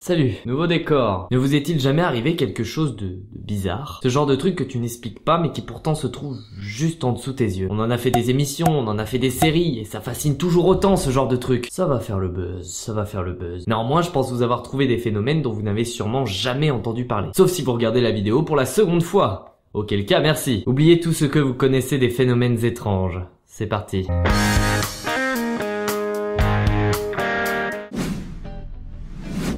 Salut, nouveau décor. Ne vous est-il jamais arrivé quelque chose de bizarre? Ce genre de truc que tu n'expliques pas mais qui pourtant se trouve juste en dessous tes yeux. On en a fait des émissions, on en a fait des séries et ça fascine toujours autant ce genre de truc. Ça va faire le buzz, ça va faire le buzz. Néanmoins, je pense vous avoir trouvé des phénomènes dont vous n'avez sûrement jamais entendu parler. Sauf si vous regardez la vidéo pour la seconde fois. Auquel cas, merci. Oubliez tout ce que vous connaissez des phénomènes étranges. C'est parti.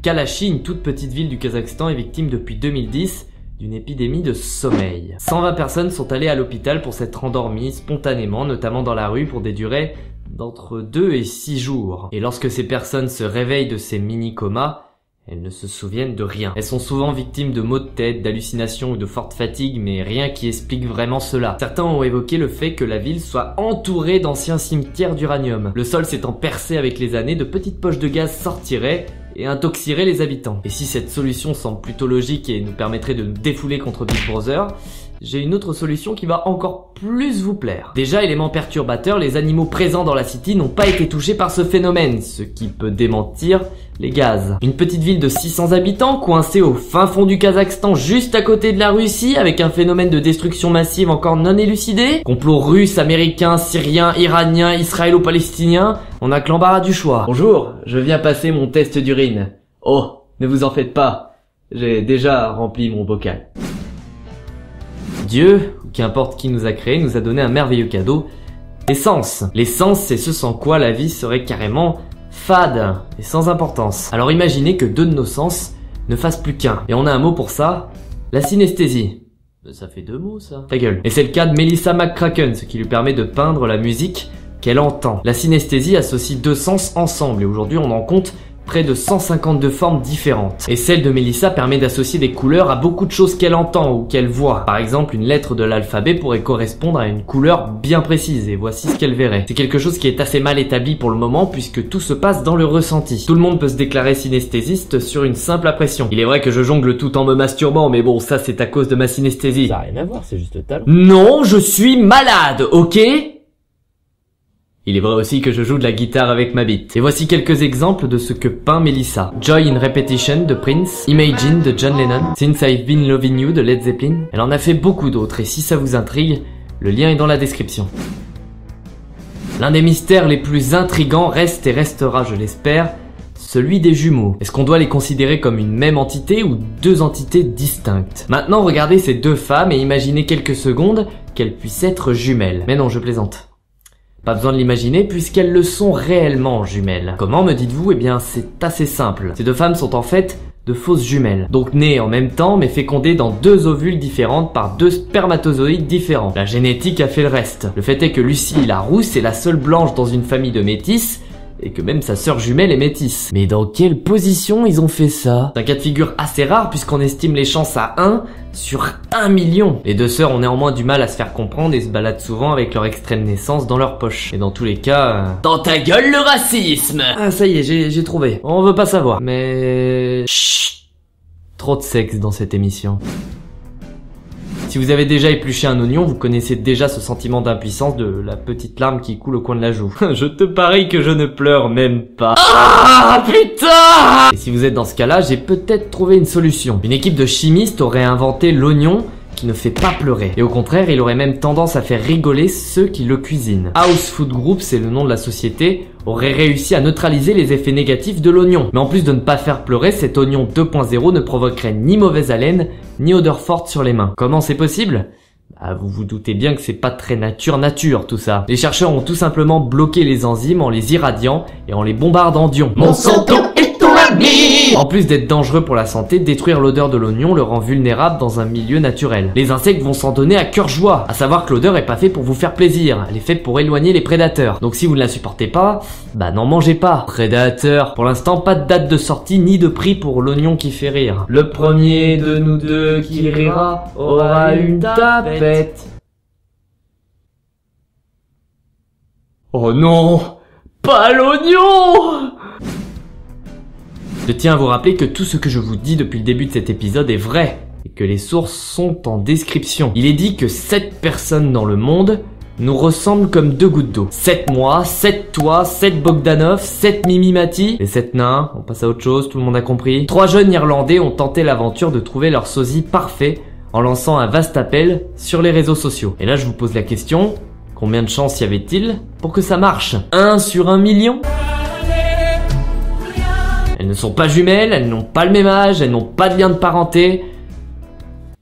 Kalachi, une toute petite ville du Kazakhstan, est victime depuis 2010 d'une épidémie de sommeil. 120 personnes sont allées à l'hôpital pour s'être endormies spontanément, notamment dans la rue, pour des durées d'entre 2 et 6 jours. Et lorsque ces personnes se réveillent de ces mini-comas, elles ne se souviennent de rien. Elles sont souvent victimes de maux de tête, d'hallucinations ou de forte fatigue, mais rien qui explique vraiment cela. Certains ont évoqué le fait que la ville soit entourée d'anciens cimetières d'uranium. Le sol s'étant percé avec les années, de petites poches de gaz sortiraient et intoxierait les habitants. Et si cette solution semble plutôt logique et nous permettrait de nous défouler contre Big Brother, j'ai une autre solution qui va encore plus vous plaire. Déjà, élément perturbateur, les animaux présents dans la city n'ont pas été touchés par ce phénomène, ce qui peut démentir les gaz. Une petite ville de 600 habitants, coincée au fin fond du Kazakhstan, juste à côté de la Russie, avec un phénomène de destruction massive encore non élucidé. Complot russe, américain, syrien, iranien, israélo-palestinien, on a que l'embarras du choix. Bonjour, je viens passer mon test d'urine. Oh, ne vous en faites pas, j'ai déjà rempli mon bocal. Dieu, ou qu'importe qui nous a créés, nous a donné un merveilleux cadeau, les sens. Les sens, c'est ce sans quoi la vie serait carrément fade et sans importance. Alors imaginez que 2 de nos sens ne fassent plus qu'un. Et on a un mot pour ça, la synesthésie. Ça fait 2 mots ça. Ta gueule. Et c'est le cas de Melissa McCracken, ce qui lui permet de peindre la musique qu'elle entend. La synesthésie associe 2 sens ensemble et aujourd'hui on en compte près de 152 formes différentes. Et celle de Melissa permet d'associer des couleurs à beaucoup de choses qu'elle entend ou qu'elle voit. Par exemple, une lettre de l'alphabet pourrait correspondre à une couleur bien précise, et voici ce qu'elle verrait. C'est quelque chose qui est assez mal établi pour le moment, puisque tout se passe dans le ressenti. Tout le monde peut se déclarer synesthésiste sur une simple impression. Il est vrai que je jongle tout en me masturbant, mais bon, ça c'est à cause de ma synesthésie. Ça n'a rien à voir, c'est juste le talent. Non, je suis malade, ok ? Il est vrai aussi que je joue de la guitare avec ma bite. Et voici quelques exemples de ce que peint Melissa. Joy in Repetition de Prince, Imagine de John Lennon, Since I've Been Loving You de Led Zeppelin. Elle en a fait beaucoup d'autres et si ça vous intrigue, le lien est dans la description. L'un des mystères les plus intrigants reste et restera, je l'espère, celui des jumeaux. Est-ce qu'on doit les considérer comme une même entité ou 2 entités distinctes? Maintenant, regardez ces 2 femmes et imaginez quelques secondes qu'elles puissent être jumelles. Mais non, je plaisante. Pas besoin de l'imaginer puisqu'elles le sont réellement jumelles. Comment me dites-vous? Eh bien c'est assez simple. Ces 2 femmes sont en fait de fausses jumelles. Donc nées en même temps mais fécondées dans 2 ovules différentes par 2 spermatozoïdes différents. La génétique a fait le reste. Le fait est que Lucie la rousse est la seule blanche dans une famille de métis et que même sa sœur jumelle est métisse. Mais dans quelle position ils ont fait ça? C'est un cas de figure assez rare puisqu'on estime les chances à 1 sur 1 million. Les 2 sœurs ont néanmoins du mal à se faire comprendre et se baladent souvent avec leur extrait de naissance dans leur poche. Et dans tous les cas... Dans ta gueule le racisme! Ah ça y est, j'ai trouvé. On veut pas savoir. Mais... Chut. Trop de sexe dans cette émission. Si vous avez déjà épluché un oignon, vous connaissez déjà ce sentiment d'impuissance de la petite larme qui coule au coin de la joue. Je te parie que je ne pleure même pas. Ah putain! Et si vous êtes dans ce cas-là, j'ai peut-être trouvé une solution. Une équipe de chimistes aurait inventé l'oignon qui ne fait pas pleurer. Et au contraire, il aurait même tendance à faire rigoler ceux qui le cuisinent. House Food Group, c'est le nom de la société, aurait réussi à neutraliser les effets négatifs de l'oignon. Mais en plus de ne pas faire pleurer, cet oignon 2.0 ne provoquerait ni mauvaise haleine, ni odeur forte sur les mains. Comment c'est possible? Bah, vous vous doutez bien que c'est pas très nature tout ça. Les chercheurs ont tout simplement bloqué les enzymes en les irradiant et en les bombardant d'ions. Monsanto est ton ami! En plus d'être dangereux pour la santé, détruire l'odeur de l'oignon le rend vulnérable dans un milieu naturel. Les insectes vont s'en donner à cœur joie, à savoir que l'odeur est pas faite pour vous faire plaisir, elle est faite pour éloigner les prédateurs. Donc si vous ne la supportez pas, bah n'en mangez pas. Prédateur. Pour l'instant, pas de date de sortie ni de prix pour l'oignon qui fait rire. Le premier de nous 2 qui rira aura une tapette. Oh non! Pas l'oignon! Je tiens à vous rappeler que tout ce que je vous dis depuis le début de cet épisode est vrai et que les sources sont en description. Il est dit que 7 personnes dans le monde nous ressemblent comme deux gouttes d'eau. 7 mois, 7 toi, 7 Bogdanov, 7 Mimi Mati, les 7 nains, on passe à autre chose, tout le monde a compris. 3 jeunes Irlandais ont tenté l'aventure de trouver leur sosie parfait en lançant un vaste appel sur les réseaux sociaux. Et là je vous pose la question, combien de chances y avait-il pour que ça marche? 1 sur 1 million? Elles ne sont pas jumelles, elles n'ont pas le même âge, elles n'ont pas de lien de parenté.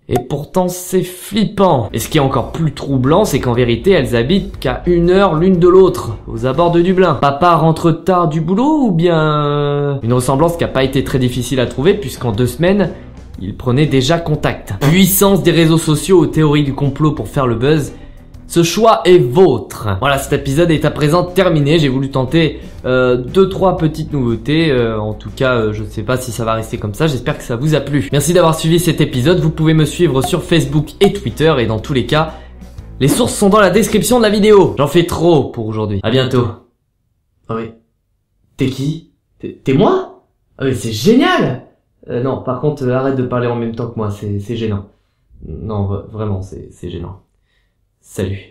Et pourtant c'est flippant. Et ce qui est encore plus troublant, c'est qu'en vérité elles habitent qu'à 1 heure l'une de l'autre, aux abords de Dublin. Papa rentre tard du boulot ou bien... Une ressemblance qui a pas été très difficile à trouver puisqu'en 2 semaines, il prenait déjà contact. Puissance des réseaux sociaux aux théories du complot pour faire le buzz. Ce choix est vôtre. Voilà, cet épisode est à présent terminé. J'ai voulu tenter 2-3 petites nouveautés. En tout cas, je ne sais pas si ça va rester comme ça. J'espère que ça vous a plu. Merci d'avoir suivi cet épisode. Vous pouvez me suivre sur Facebook et Twitter. Et dans tous les cas, les sources sont dans la description de la vidéo. J'en fais trop pour aujourd'hui. À bientôt. Ah oui. T'es qui? T'es moi? Ah mais c'est génial. Non, par contre, arrête de parler en même temps que moi. C'est gênant. Non, vraiment, c'est gênant. Salut.